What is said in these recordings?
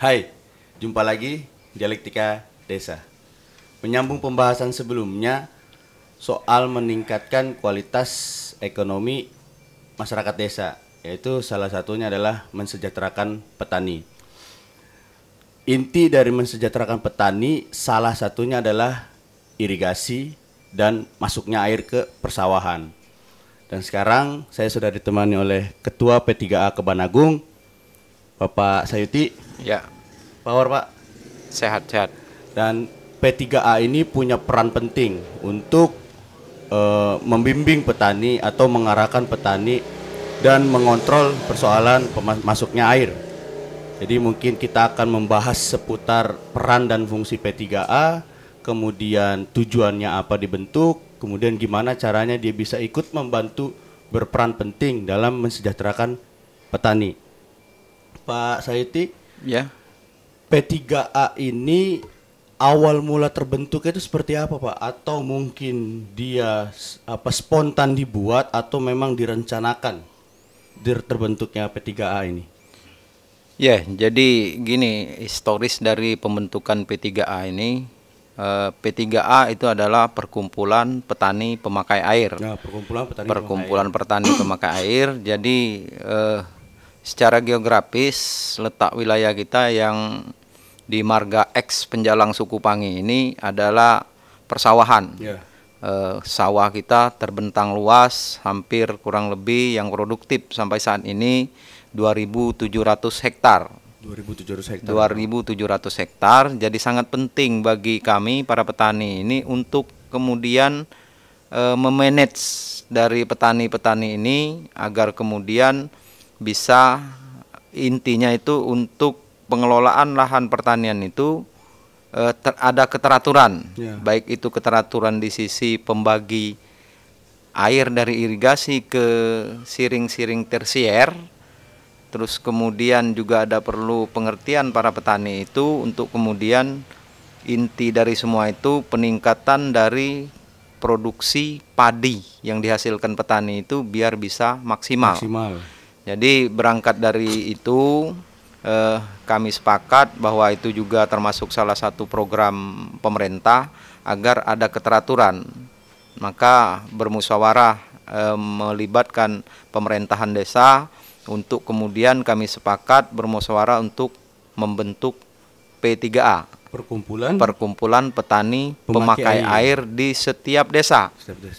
Hai, jumpa lagi Dialektika Desa. Menyambung pembahasan sebelumnya soal meningkatkan kualitas ekonomi masyarakat desa, yaitu salah satunya adalah mensejahterakan petani. Inti dari mensejahterakan petani salah satunya adalah irigasi dan masuknya air ke persawahan. Dan sekarang saya sudah ditemani oleh Ketua P3A Kebanagung, Bapak Sayuti. Ya, Power Pak. sehat-sehat. Dan P3A ini punya peran penting untuk membimbing petani atau mengarahkan petani dan mengontrol persoalan masuknya air. Jadi mungkin kita akan membahas seputar peran dan fungsi P3A, kemudian tujuannya apa dibentuk, kemudian gimana caranya dia bisa ikut membantu berperan penting dalam mensejahterakan petani. Pak Sayuti, Ya, P3A ini awal mula terbentuknya itu seperti apa Pak? Atau mungkin dia spontan dibuat atau memang direncanakan terbentuknya P3A ini? ya. Jadi gini, historis dari pembentukan P3A ini, P3A itu adalah perkumpulan petani pemakai air. Nah, Perkumpulan petani pemakai air. Jadi secara geografis letak wilayah kita yang di Marga X Penjalang Suku Pangi ini adalah persawahan. Ya. Sawah kita terbentang luas, hampir kurang lebih yang produktif sampai saat ini 2.700 hektar. 2.700 hektar. 2.700 hektar. Jadi sangat penting bagi kami para petani ini untuk kemudian memanage dari petani-petani ini agar kemudian bisa, intinya itu untuk pengelolaan lahan pertanian itu ada keteraturan, baik itu keteraturan di sisi pembagi air dari irigasi ke siring-siring tersier, terus kemudian juga ada perlu pengertian para petani itu untuk kemudian inti dari semua itu peningkatan dari produksi padi yang dihasilkan petani itu biar bisa maksimal. Jadi berangkat dari itu kami sepakat bahwa itu juga termasuk salah satu program pemerintah agar ada keteraturan. Maka bermusyawarah melibatkan pemerintahan desa untuk kemudian kami sepakat bermusyawarah untuk membentuk P3A. Perkumpulan petani pemakai air di setiap desa.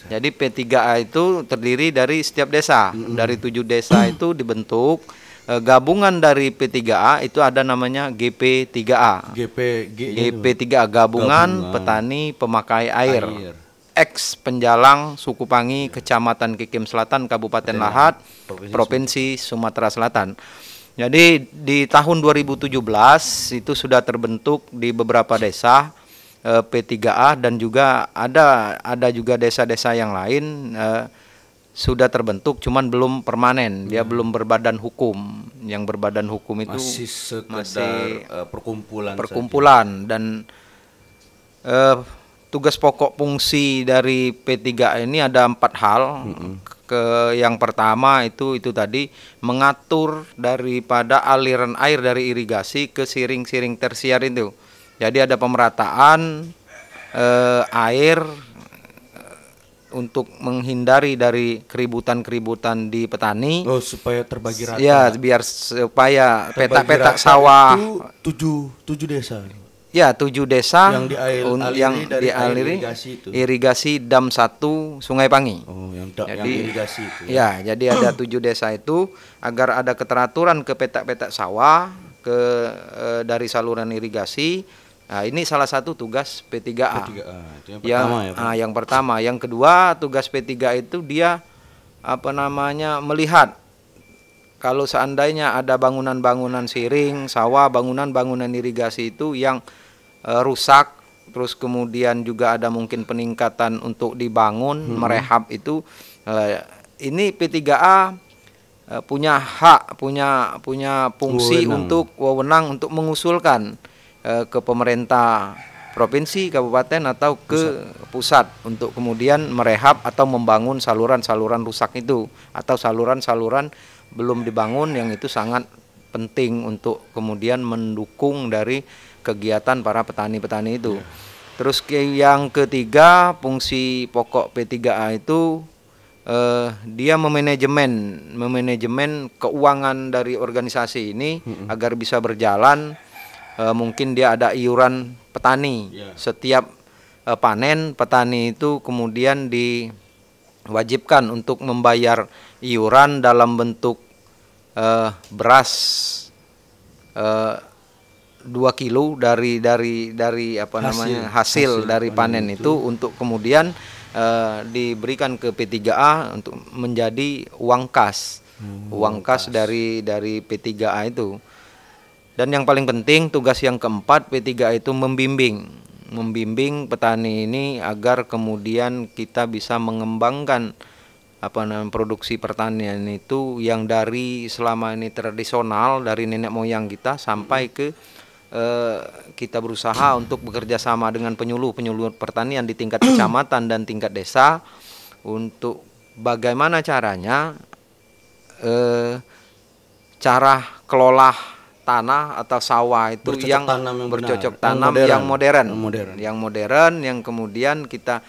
Jadi P3A itu terdiri dari setiap desa. Dari 7 desa itu dibentuk gabungan dari P3A itu ada namanya GP3A. GP3A gabungan petani pemakai air. X Penjalang Suku Pangi, Kecamatan Kikim Selatan, Kabupaten Lahat, Provinsi Sumatera Selatan. Jadi di tahun 2017 itu sudah terbentuk di beberapa desa P3A dan juga ada juga desa-desa yang lain sudah terbentuk, cuman belum permanen, dia belum berbadan hukum. Yang berbadan hukum itu masih perkumpulan dan tugas pokok fungsi dari P3A ini ada 4 hal. Yang pertama itu tadi mengatur daripada aliran air dari irigasi ke siring-siring tersier itu. Jadi ada pemerataan air untuk menghindari dari keributan-keributan di petani. Supaya terbagi rata. Ya, biar supaya petak-petak sawah itu 7 desa. Ya, 7 desa yang dialiri irigasi Dam 1 Sungai Pangi. Jadi, yang irigasi itu. Ya, jadi ada 7 desa itu agar ada keteraturan ke petak-petak sawah dari saluran irigasi. Nah, ini salah satu tugas P3A. Yang pertama, yang kedua tugas P3A itu dia melihat kalau seandainya ada bangunan-bangunan siring, sawah, bangunan-bangunan irigasi itu yang rusak, terus kemudian juga ada mungkin peningkatan untuk dibangun, merehab itu. Ini P3A punya hak, punya fungsi untuk wewenang untuk mengusulkan ke pemerintah provinsi, kabupaten atau ke pusat untuk kemudian merehab atau membangun saluran-saluran rusak itu atau saluran-saluran belum dibangun yang itu sangat penting untuk kemudian mendukung dari kegiatan para petani-petani itu. Terus yang ketiga, fungsi pokok P3A itu dia memanajemen keuangan dari organisasi ini agar bisa berjalan. Mungkin dia ada iuran petani. Setiap panen, petani itu kemudian diwajibkan untuk membayar iuran dalam bentuk beras 2 kilo dari hasil dari panen itu untuk kemudian diberikan ke P3A untuk menjadi uang kas. Uang kas dari P3A itu. Dan yang paling penting, tugas yang keempat, P3A itu membimbing petani ini agar kemudian kita bisa mengembangkan produksi pertanian itu yang dari selama ini tradisional dari nenek moyang kita sampai ke kita berusaha untuk bekerja sama dengan penyuluh pertanian di tingkat kecamatan dan tingkat desa untuk bagaimana caranya cara kelola tanah atau sawah itu yang bercocok tanam yang modern, yang kemudian kita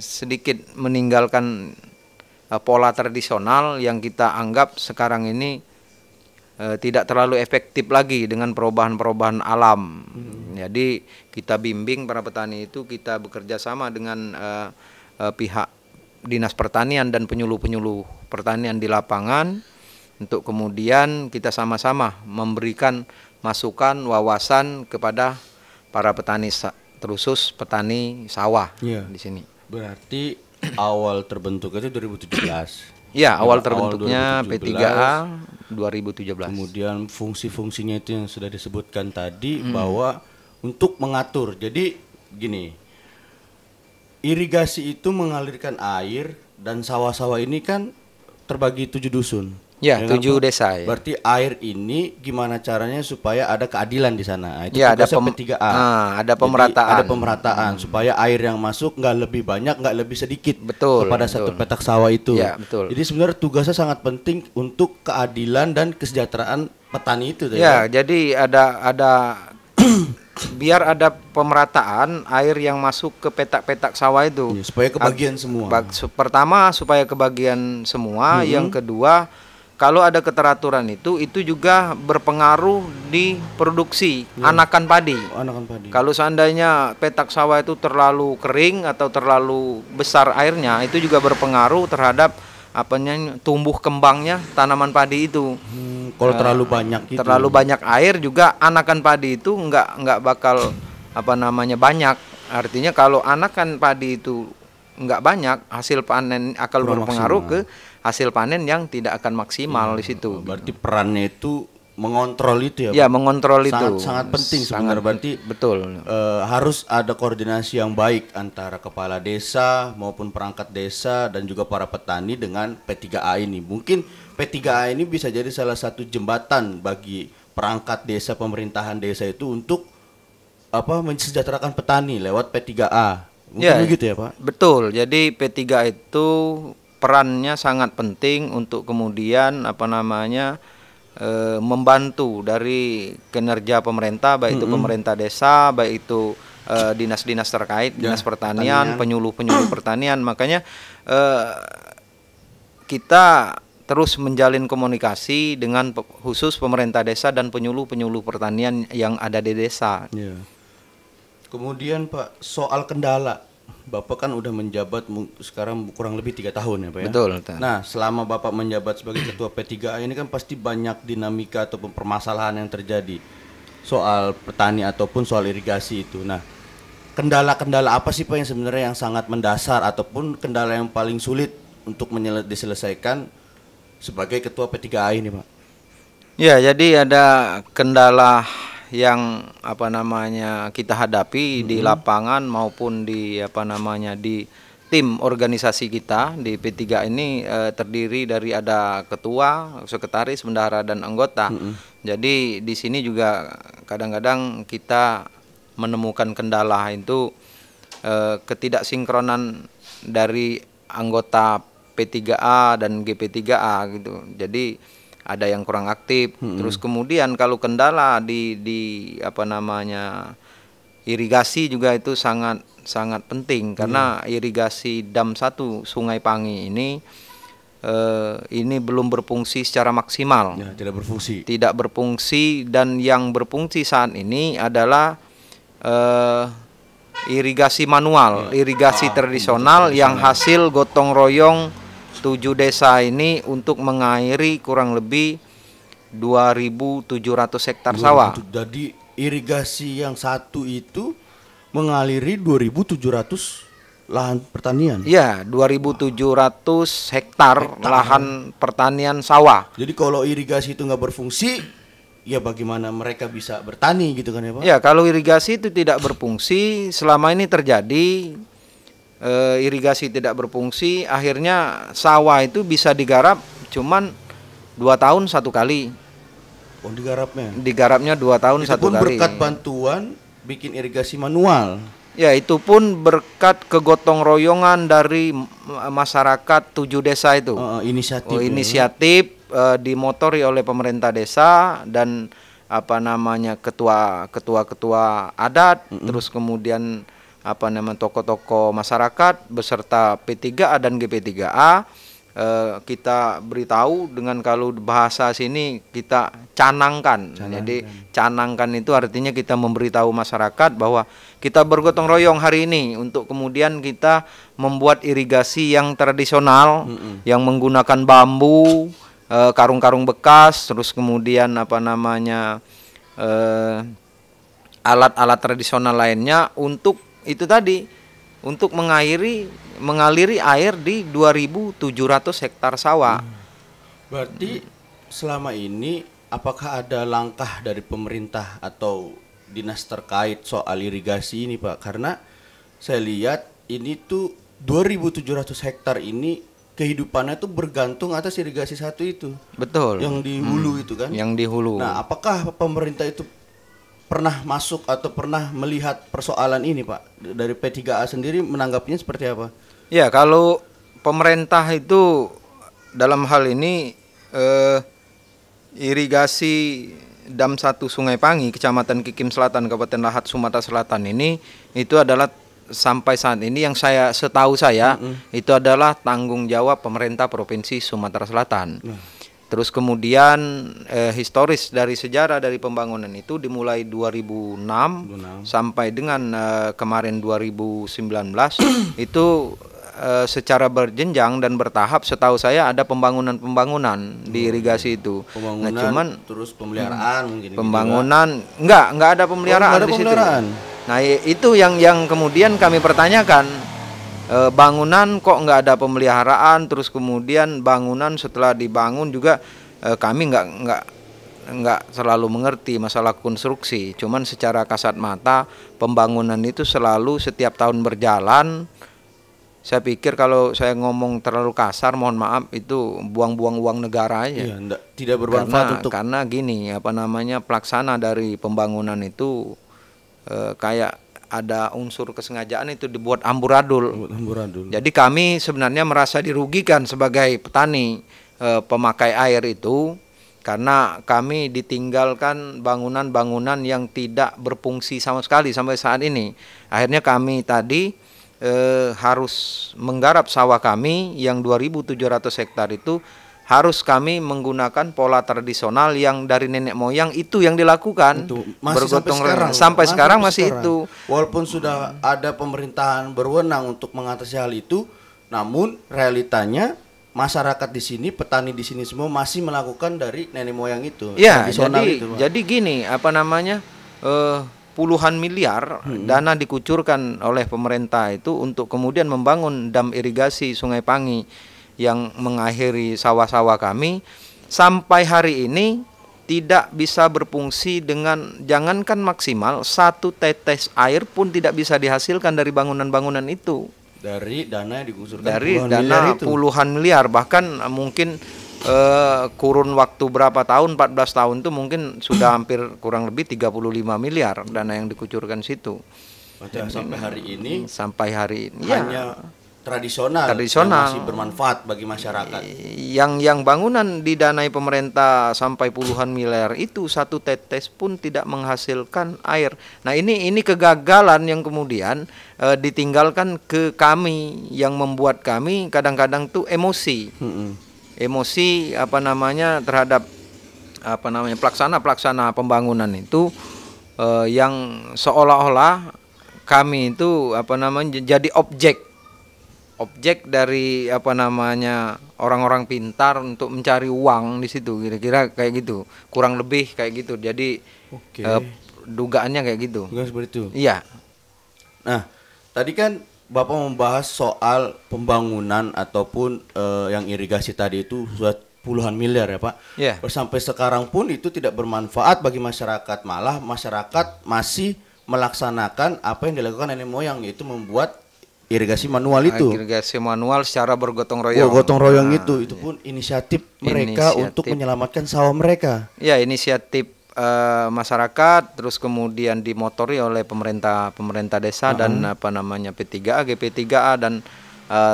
sedikit meninggalkan pola tradisional yang kita anggap sekarang ini tidak terlalu efektif lagi dengan perubahan-perubahan alam. Jadi kita bimbing para petani itu, kita bekerja sama dengan pihak Dinas Pertanian dan penyuluh-penyuluh pertanian di lapangan untuk kemudian kita sama-sama memberikan masukan, wawasan kepada para petani, terusus petani sawah di sini. Berarti awal terbentuknya itu 2017. Ya, awal terbentuknya P3A 2017. Kemudian fungsi-fungsinya itu yang sudah disebutkan tadi bahwa untuk mengatur. Jadi gini, irigasi itu mengalirkan air dan sawah-sawah ini kan terbagi 7 dusun. Ya, 7 desa ya. Berarti air ini gimana caranya supaya ada keadilan di sana. Nah, itu ya, ada P3A. Ada pemerataan. Jadi, ada pemerataan supaya air yang masuk nggak lebih banyak, nggak lebih sedikit. Betul. Kepada satu petak sawah itu. Ya, betul. Jadi sebenarnya tugasnya sangat penting untuk keadilan dan kesejahteraan petani itu. Ya, jadi ada biar ada pemerataan air yang masuk ke petak-petak sawah itu. Ya, supaya kebagian semua. Pertama supaya kebagian semua, yang kedua kalau ada keteraturan itu juga berpengaruh di produksi anakan padi. Kalau seandainya petak sawah itu terlalu kering atau terlalu besar airnya, itu juga berpengaruh terhadap tumbuh kembangnya tanaman padi itu. Kalau terlalu banyak gitu. Terlalu banyak air juga anakan padi itu nggak bakal banyak. Artinya kalau anakan padi itu nggak banyak, hasil panen akan berpengaruh ke hasil panen yang tidak akan maksimal di situ. Berarti perannya itu mengontrol itu ya. Ya, mengontrol itu. Sangat penting sebenarnya. Berarti betul. Harus ada koordinasi yang baik antara kepala desa maupun perangkat desa dan juga para petani dengan P3A ini. Mungkin P3A ini bisa jadi salah satu jembatan bagi perangkat desa, pemerintahan desa itu untuk mensejahterakan petani lewat P3A. Mungkin begitu ya, Pak? Betul. Jadi P3A itu perannya sangat penting untuk kemudian membantu dari kinerja pemerintah, baik itu pemerintah desa, baik itu dinas-dinas terkait, dinas pertanian, penyuluh-penyuluh pertanian. Makanya kita terus menjalin komunikasi dengan khusus pemerintah desa dan penyuluh-penyuluh pertanian yang ada di desa. Kemudian Pak, soal kendala, Bapak kan udah menjabat sekarang kurang lebih 3 tahun ya Pak ya? Betul. Nah, selama Bapak menjabat sebagai ketua P3A ini kan pasti banyak dinamika ataupun permasalahan yang terjadi soal petani ataupun soal irigasi itu. Nah, kendala-kendala apa sih Pak yang sebenarnya yang sangat mendasar ataupun kendala yang paling sulit untuk diselesaikan sebagai ketua P3A ini Pak? Ya, jadi ada kendala yang kita hadapi di lapangan maupun di di tim organisasi kita di P3 ini terdiri dari ada ketua, sekretaris, bendahara dan anggota. Jadi di sini juga kadang-kadang kita menemukan kendala itu ketidaksinkronan dari anggota P3A dan GP3A gitu. Jadi ada yang kurang aktif. Terus kemudian kalau kendala di apa namanya irigasi juga itu sangat sangat penting karena irigasi dam 1 Sungai Pangi ini belum berfungsi secara maksimal. Ya, tidak berfungsi. Tidak berfungsi, dan yang berfungsi saat ini adalah irigasi manual, irigasi tradisional yang hasil gotong royong 7 desa ini untuk mengairi kurang lebih 2.700 hektar sawah. Jadi irigasi yang satu itu mengaliri 2.700 lahan pertanian. Iya, 2.700 hektar lahan pertanian sawah. Jadi kalau irigasi itu nggak berfungsi, ya bagaimana mereka bisa bertani gitu kan ya Pak? Ya, kalau irigasi itu tidak berfungsi, selama ini terjadi irigasi tidak berfungsi, akhirnya sawah itu bisa digarap cuman 2 tahun 1 kali. Oh, digarapnya? Digarapnya 2 tahun 1 kali. Itu pun berkat bantuan bikin irigasi manual. Ya, itu pun berkat kegotong royongan dari masyarakat 7 desa itu. Inisiatif dimotori oleh pemerintah desa dan apa namanya ketua adat, terus kemudian apa namanya tokoh-tokoh masyarakat beserta P3A dan GP3A. Kita beritahu dengan kalau bahasa sini kita canangkan. Jadi canangkan itu artinya kita memberitahu masyarakat bahwa kita bergotong royong hari ini untuk kemudian kita membuat irigasi yang tradisional, yang menggunakan bambu, karung-karung bekas, terus kemudian apa namanya alat-alat tradisional lainnya untuk itu tadi, untuk mengaliri air di 2.700 hektar sawah. Berarti selama ini apakah ada langkah dari pemerintah atau dinas terkait soal irigasi ini Pak? Karena saya lihat ini tuh 2.700 hektar ini kehidupannya tuh bergantung atas irigasi satu itu. Betul. Yang di hulu itu kan? Yang di hulu. Nah, apakah pemerintah itu pernah masuk atau pernah melihat persoalan ini Pak? Dari P3A sendiri menanggapinya seperti apa? Ya, kalau pemerintah itu dalam hal ini irigasi dam 1 Sungai Pangi, Kecamatan Kikim Selatan, Kabupaten Lahat, Sumatera Selatan ini itu adalah sampai saat ini yang setahu saya itu adalah tanggung jawab pemerintah Provinsi Sumatera Selatan. Terus kemudian historis dari sejarah dari pembangunan itu dimulai 2006 sampai dengan kemarin 2019 itu secara berjenjang dan bertahap, setahu saya ada pembangunan di irigasi itu. Pembangunan, nah, cuman terus pemeliharaan mungkin. Pembangunan gitu, enggak ada pemeliharaan di situ. Nah, itu yang kemudian kami pertanyakan. Bangunan kok nggak ada pemeliharaan, terus kemudian bangunan setelah dibangun juga kami nggak selalu mengerti masalah konstruksi. Cuman secara kasat mata pembangunan itu selalu setiap tahun berjalan. Saya pikir kalau saya ngomong terlalu kasar, mohon maaf, itu buang-buang uang negara aja. Iya, tidak bermanfaat karena gini, apa namanya, pelaksana dari pembangunan itu kayak ada unsur kesengajaan, itu dibuat amburadul. Jadi kami sebenarnya merasa dirugikan sebagai petani pemakai air itu, karena kami ditinggalkan bangunan-bangunan yang tidak berfungsi sama sekali sampai saat ini. Akhirnya kami tadi harus menggarap sawah kami yang 2.700 hektar itu, harus kami menggunakan pola tradisional yang dari nenek moyang itu yang dilakukan. Sampai sekarang masih itu. Walaupun sudah ada pemerintahan berwenang untuk mengatasi hal itu, namun realitanya masyarakat di sini, petani di sini semua masih melakukan dari nenek moyang itu. Ya, jadi gini, apa namanya, puluhan miliar dana dikucurkan oleh pemerintah itu untuk kemudian membangun dam irigasi Sungai Pangi yang mengakhiri sawah-sawah kami, sampai hari ini tidak bisa berfungsi dengan, jangankan maksimal, 1 tetes air pun tidak bisa dihasilkan dari bangunan-bangunan itu. Dari dana yang dikucurkan dari dana puluhan miliar, bahkan mungkin kurun waktu berapa tahun, 14 tahun itu mungkin sudah hampir kurang lebih 35 miliar dana yang dikucurkan situ. Sampai hari ini hanya tradisional yang masih bermanfaat bagi masyarakat. Yang bangunan didanai pemerintah sampai puluhan miliar itu satu tetes pun tidak menghasilkan air. Nah, ini kegagalan yang kemudian ditinggalkan ke kami, yang membuat kami kadang-kadang tuh emosi. Emosi terhadap pelaksana pembangunan itu, yang seolah-olah kami itu jadi objek dari orang-orang pintar untuk mencari uang di situ, kira-kira kayak gitu, kurang lebih kayak gitu. Jadi dugaannya kayak gitu. Bukan seperti itu. Iya. Nah, tadi kan Bapak membahas soal pembangunan ataupun yang irigasi tadi itu sudah puluhan miliar ya Pak. Yeah. Sampai sekarang pun itu tidak bermanfaat bagi masyarakat, malah masyarakat masih melaksanakan apa yang dilakukan nenek moyang, yaitu membuat irigasi manual itu. Irigasi manual secara bergotong royong. Gotong royong itu pun inisiatif mereka untuk menyelamatkan sawah mereka. Ya, inisiatif masyarakat, terus kemudian dimotori oleh pemerintah desa dan P3A, GP3A dan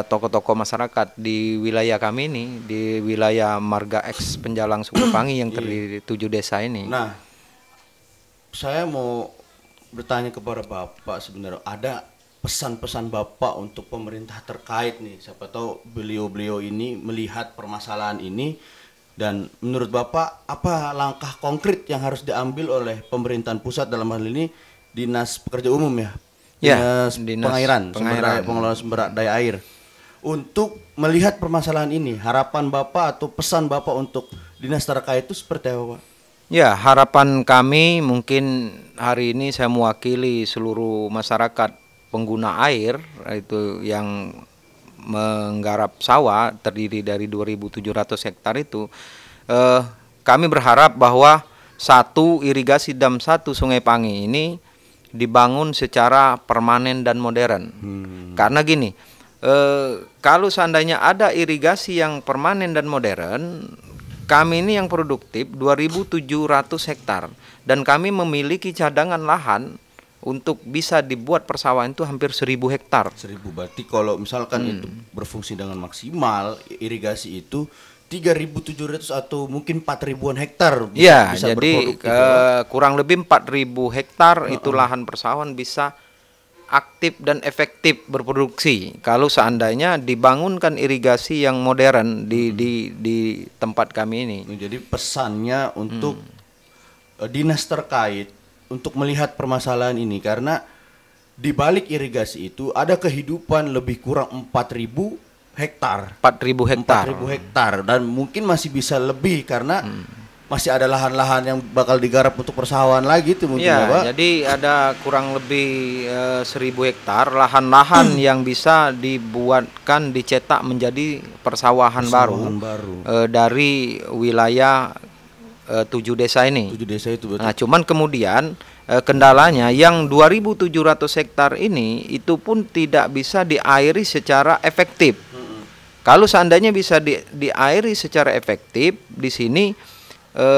tokoh-tokoh masyarakat di wilayah kami ini, di wilayah Marga X Penjalang Sukupangi yang terdiri 7 desa ini. Nah, saya mau bertanya kepada Bapak, sebenarnya ada pesan-pesan Bapak untuk pemerintah terkait nih, siapa tahu beliau-beliau ini melihat permasalahan ini, dan menurut Bapak apa langkah konkret yang harus diambil oleh pemerintahan pusat, dalam hal ini Dinas Pekerja Umum ya, Dinas Pengairan. Pengelolaan sumber daya air, untuk melihat permasalahan ini. Harapan Bapak atau pesan Bapak untuk dinas terkait itu seperti apa Pak? Ya, harapan kami mungkin hari ini saya mewakili seluruh masyarakat pengguna air, itu yang menggarap sawah terdiri dari 2.700 hektar itu. Kami berharap bahwa satu irigasi dam 1 Sungai Pangi ini dibangun secara permanen dan modern. Karena gini, kalau seandainya ada irigasi yang permanen dan modern, kami ini yang produktif 2.700 hektar, dan kami memiliki cadangan lahan untuk bisa dibuat persawahan itu hampir 1.000 hektar. 1.000, berarti kalau misalkan itu berfungsi dengan maksimal, irigasi itu 3.700 atau mungkin 4.000-an hektar bisa jadi kurang lebih 4.000 hektar itu lahan persawahan bisa aktif dan efektif berproduksi kalau seandainya dibangunkan irigasi yang modern di tempat kami ini. Jadi pesannya untuk dinas terkait untuk melihat permasalahan ini, karena di balik irigasi itu ada kehidupan lebih kurang 4.000 hektar. 4.000 hektar. 4.000 hektar, dan mungkin masih bisa lebih karena masih ada lahan-lahan yang bakal digarap untuk persawahan lagi itu mungkin ya, Pak. Jadi ada kurang lebih 1.000 hektar lahan-lahan yang bisa dicetak menjadi persawahan baru. Dari wilayah 7 desa ini. 7 desa itu betul. Nah, cuman kemudian kendalanya yang 2.700 hektar ini itu pun tidak bisa diairi secara efektif. Kalau seandainya bisa diairi secara efektif, di sini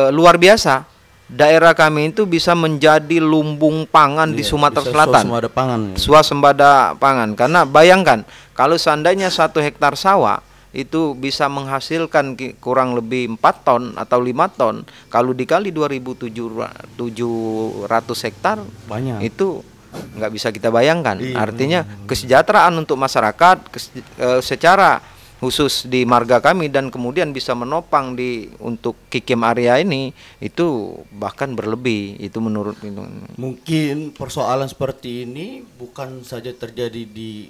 luar biasa. Daerah kami itu bisa menjadi lumbung pangan di Sumatera Selatan. Swasembada pangan. Karena bayangkan, kalau seandainya 1 hektar sawah itu bisa menghasilkan kurang lebih 4 ton atau 5 ton, kalau dikali 2.700 hektar banyak, itu nggak bisa kita bayangkan. Artinya kesejahteraan untuk masyarakat secara khusus di marga kami, dan kemudian bisa menopang untuk kikim area ini, itu bahkan berlebih. Itu menurut mungkin persoalan seperti ini bukan saja terjadi di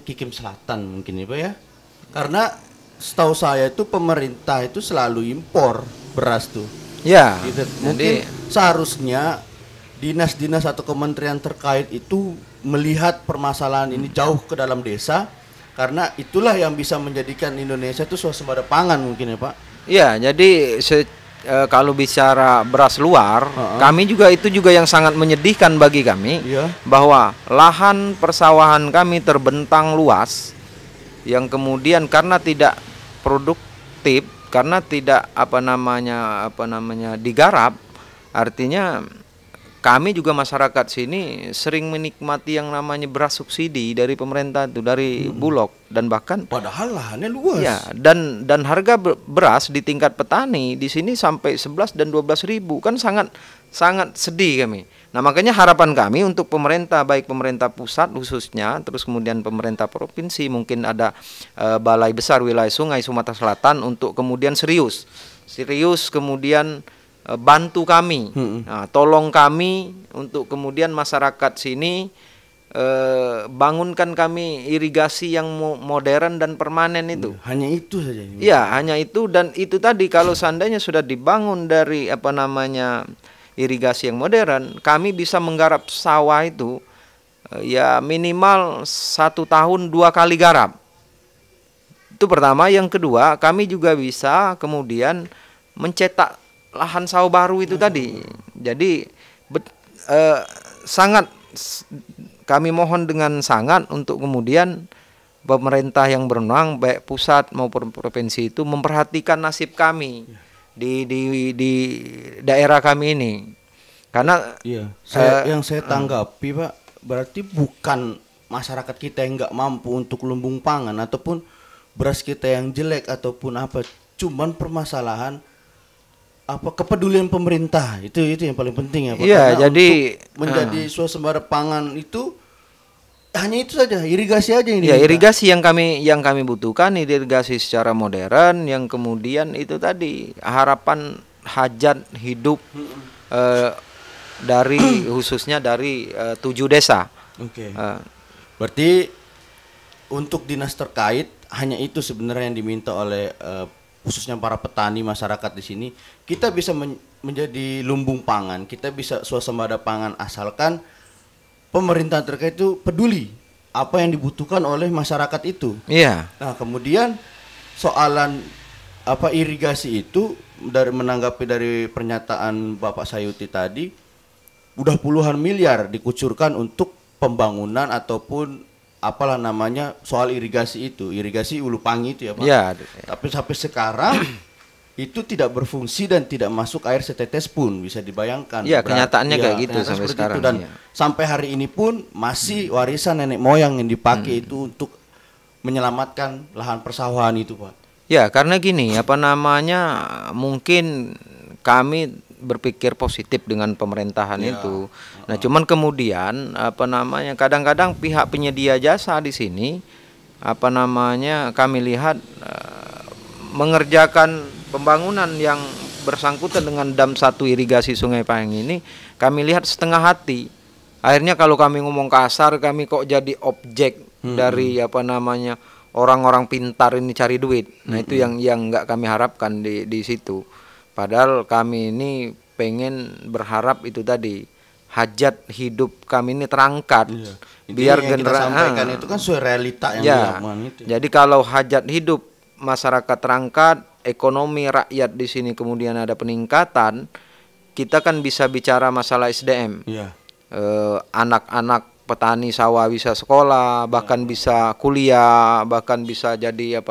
Kikim Selatan mungkin ya Pak ya. Karena setahu saya itu pemerintah itu selalu impor beras tuh. Ya. Gitu. Mungkin seharusnya dinas-dinas atau kementerian terkait itu melihat permasalahan ini jauh ke dalam desa, karena itulah yang bisa menjadikan Indonesia itu swasembada pangan mungkin ya Pak. Ya, jadi kalau bicara beras luar, kami juga itu juga yang sangat menyedihkan bagi kami, bahwa lahan persawahan kami terbentang luas, yang kemudian karena tidak produktif, karena tidak digarap, artinya kami juga masyarakat sini sering menikmati yang namanya beras subsidi dari pemerintah itu, dari Bulog, dan bahkan Padahal lahannya luas. ya, dan harga beras di tingkat petani di sini sampai 11 dan 12 ribu, kan sangat sedih kami. Nah, makanya harapan kami untuk pemerintah, baik pemerintah pusat khususnya, terus kemudian pemerintah provinsi, mungkin ada Balai Besar Wilayah Sungai Sumatera Selatan, untuk kemudian serius kemudian bantu kami, nah, tolong kami untuk kemudian masyarakat sini bangunkan kami irigasi yang modern dan permanen itu. Hanya itu saja. Ya, hanya itu, dan itu tadi kalau seandainya sudah dibangun dari irigasi yang modern, kami bisa menggarap sawah itu ya minimal 1 tahun 2 kali garap. Itu pertama. Yang kedua, kami juga bisa kemudian mencetak lahan sawah baru itu tadi. Jadi kami mohon dengan sangat untuk kemudian pemerintah yang berwenang, baik pusat maupun provinsi, itu memperhatikan nasib kami di daerah kami ini. Karena yang saya tanggapi, Pak, berarti bukan masyarakat kita yang nggak mampu untuk lumbung pangan ataupun beras kita yang jelek ataupun apa, cuman permasalahan kepedulian pemerintah itu yang paling penting ya, Pak. Iya, karena jadi untuk menjadi swasembada pangan itu hanya itu saja, irigasi aja ini. Ya, irigasi yang kami butuhkan, irigasi secara modern, yang kemudian itu tadi harapan hajat hidup dari khususnya dari 7 desa. Oke. Berarti untuk dinas terkait hanya itu sebenarnya yang diminta oleh khususnya para petani masyarakat di sini. Kita bisa menjadi lumbung pangan, kita bisa swasembada pangan, asalkan pemerintah terkait itu peduli apa yang dibutuhkan oleh masyarakat itu. Iya. Nah, kemudian soalan irigasi itu, menanggapi dari pernyataan Bapak Sayuti tadi, udah puluhan miliar dikucurkan untuk pembangunan ataupun apalah namanya soal irigasi itu, irigasi Ulu Pangi itu ya, Pak. Ya. Tapi sampai sekarang itu tidak berfungsi dan tidak masuk air setetes pun, bisa dibayangkan. Ya, kenyataannya kayak gitu sampai sekarang. Dan sampai hari ini pun masih warisan nenek moyang yang dipakai itu untuk menyelamatkan lahan persawahan itu, Pak. Ya, karena gini, mungkin kami berpikir positif dengan pemerintahan itu. Nah, cuman kemudian kadang-kadang pihak penyedia jasa di sini kami lihat mengerjakan pembangunan yang bersangkutan dengan dam 1 irigasi Sungai Payang ini, kami lihat setengah hati. Akhirnya kalau kami ngomong kasar, kami kok jadi objek dari orang-orang pintar ini cari duit. Nah, itu yang nggak kami harapkan di situ. Padahal kami ini berharap itu tadi, hajat hidup kami ini terangkat. Iya. Biar yang kita sampaikan itu kan sesuai realita yang dilakukan itu. Jadi kalau hajat hidup masyarakat terangkat, ekonomi rakyat di sini kemudian ada peningkatan, kita kan bisa bicara masalah SDM. Iya. Anak-anak petani sawah bisa sekolah, bahkan bisa kuliah, bahkan bisa jadi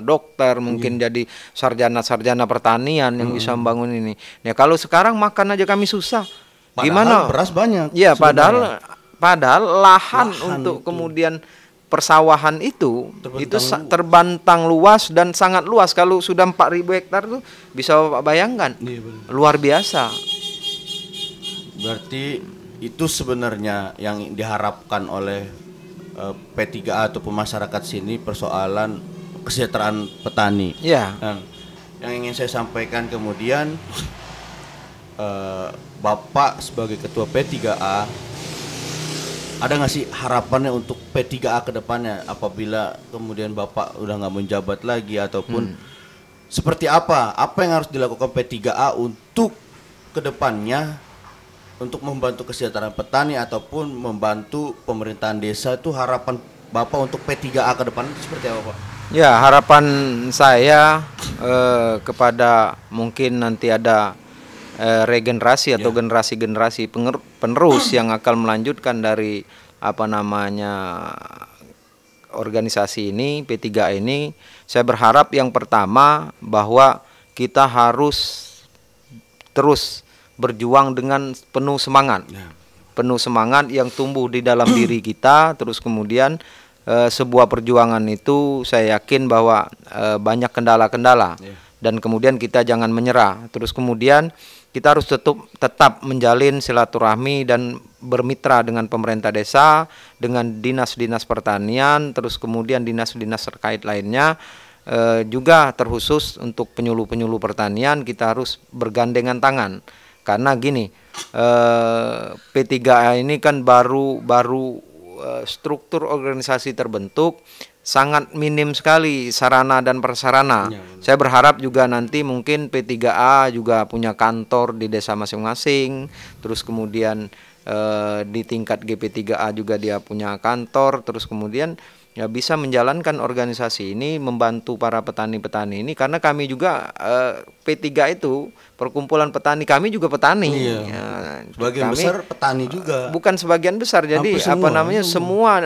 dokter, mungkin jadi sarjana pertanian yang bisa membangun ini. Ya, kalau sekarang makan aja kami susah. Padahal gimana? Beras banyak. Ya, padahal lahan untuk itu. Kemudian persawahan itu terbentang luas dan sangat luas. Kalau sudah 4.000 hektar tuh bisa Bapak bayangkan. Iya, luar biasa. Berarti itu sebenarnya yang diharapkan oleh P3A atau masyarakat sini, persoalan kesejahteraan petani. Ya. Dan yang ingin saya sampaikan kemudian, Bapak sebagai ketua P3A, ada nggak sih harapannya untuk P3A ke depannya apabila kemudian Bapak udah nggak menjabat lagi, ataupun seperti apa yang harus dilakukan P3A untuk ke depannya untuk membantu kesejahteraan petani ataupun membantu pemerintahan desa? Itu harapan Bapak untuk P3A ke depan seperti apa, Pak? Ya, harapan saya kepada mungkin nanti ada regenerasi atau generasi-generasi penerus yang akan melanjutkan dari organisasi ini, P3A ini. Saya berharap yang pertama bahwa kita harus terus berjuang dengan penuh semangat. Ya. Penuh semangat yang tumbuh di dalam diri kita, terus kemudian sebuah perjuangan itu saya yakin bahwa banyak kendala-kendala, dan kemudian kita jangan menyerah. Terus kemudian kita harus tetap menjalin silaturahmi dan bermitra dengan pemerintah desa, dengan dinas-dinas pertanian, terus kemudian dinas-dinas terkait lainnya. Juga terkhusus untuk penyuluh-penyuluh pertanian kita harus bergandengan tangan. Karena gini, P3A ini kan baru struktur organisasi terbentuk, sangat minim sekali sarana dan prasarana. Saya berharap juga nanti mungkin P3A juga punya kantor di desa masing-masing, terus kemudian di tingkat GP3A juga dia punya kantor, terus kemudian ya bisa menjalankan organisasi ini, membantu para petani-petani ini, karena kami juga P3 itu perkumpulan petani, kami juga petani. Iya. Ya, Sebagian kami, besar petani juga. bukan sebagian besar, jadi semua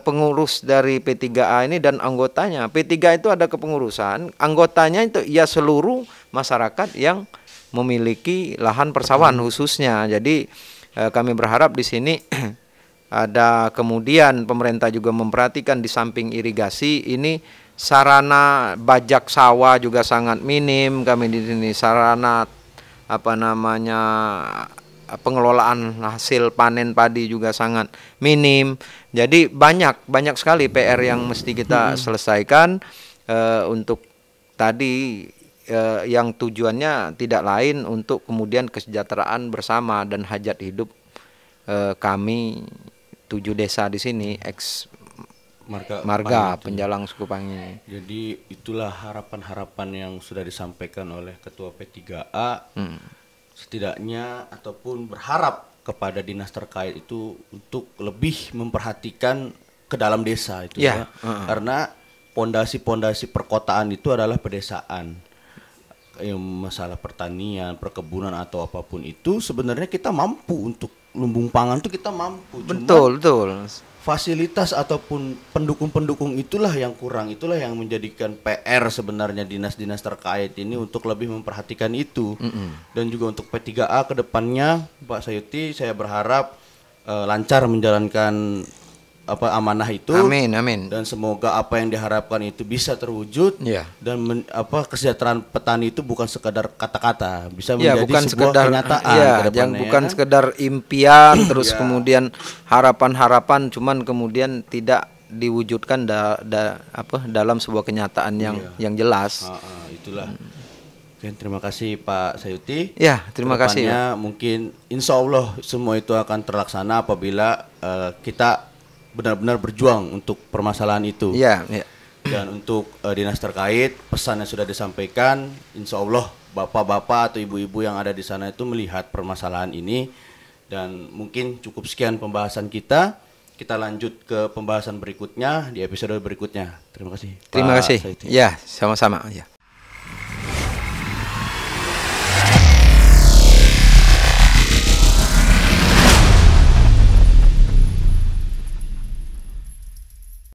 pengurus dari P3A ini dan anggotanya. P3 itu ada kepengurusan, anggotanya itu ya seluruh masyarakat yang memiliki lahan persawahan khususnya. Jadi kami berharap di sini ada kemudian pemerintah juga memperhatikan di samping irigasi ini sarana bajak sawah juga sangat minim kami di sini, sarana pengelolaan hasil panen padi juga sangat minim. Jadi banyak sekali PR yang mesti kita selesaikan untuk tadi yang tujuannya tidak lain untuk kemudian kesejahteraan bersama dan hajat hidup kami 7 desa di sini marga penjalang suku Pangi. Jadi itulah harapan-harapan yang sudah disampaikan oleh Ketua P3A. Setidaknya ataupun berharap kepada dinas terkait itu untuk lebih memperhatikan ke dalam desa itu ya. Karena pondasi-pondasi perkotaan itu adalah pedesaan. Masalah pertanian, perkebunan atau apapun itu sebenarnya kita mampu untuk lumbung pangan tuh kita mampu. Betul. Fasilitas ataupun pendukung-pendukung itulah yang kurang, itulah yang menjadikan PR sebenarnya dinas-dinas terkait ini untuk lebih memperhatikan itu. Dan juga untuk P3A ke depannya Pak Sayuti, saya berharap lancar menjalankan amanah itu. Amin. Dan semoga apa yang diharapkan itu bisa terwujud. Dan kesejahteraan petani itu bukan sekadar kata-kata, bisa menjadi sebuah kenyataan. Bukan sekedar impian terus kemudian harapan-harapan cuman kemudian tidak diwujudkan dalam sebuah kenyataan yang jelas. Itulah. Oke, terima kasih Pak Sayuti. Ya, terima kasih. Mungkin insya Allah semua itu akan terlaksana apabila kita benar-benar berjuang untuk permasalahan itu. Dan untuk dinas terkait, pesan yang sudah disampaikan, insya Allah bapak-bapak atau ibu-ibu yang ada di sana itu melihat permasalahan ini. Dan mungkin cukup sekian pembahasan kita. Kita lanjut ke pembahasan berikutnya di episode berikutnya. Terima kasih. Terima kasih. Ya, sama-sama. Ya.